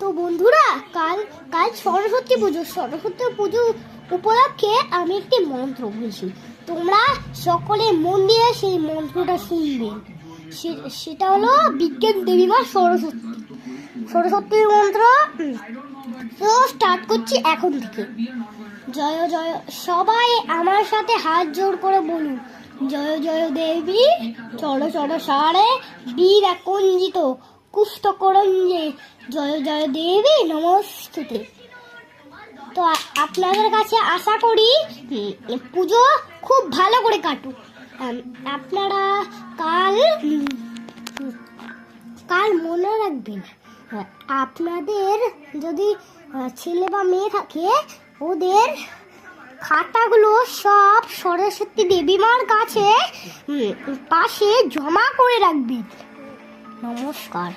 তো বন্ধুরা, কাল কাল সরস্বতী পুজো উপলক্ষে আমি একটি মন্ত্র বলছি। তোমরা সকলে মন দিয়ে সেই মন্ত্রটা শুনবে। সেটা হলো বিজ্ঞান দেবী মা সরস্বতীর মন্ত্র। তো স্টার্ট করছি এখন থেকে। জয় জয়, সবাই আমার সাথে হাত জোড় করে বলুন, জয় জয় দেবী চড় চড় সারে বীর আকঞ্জিত কুষ্ঠ করঞ্জে, জয় জয় দেবী নমস্তুতে। তো আপনাদের কাছে আশা করি পুজো খুব ভালো করে কাটুক। আপনারা কাল কাল মনে রাখবেন, আপনাদের যদি ছেলে বা মেয়ে থাকে, ওদের খাতাগুলো সব সরস্বতী দেবী মার কাছে পাশে জমা করে রাখবেন। নমস্কার।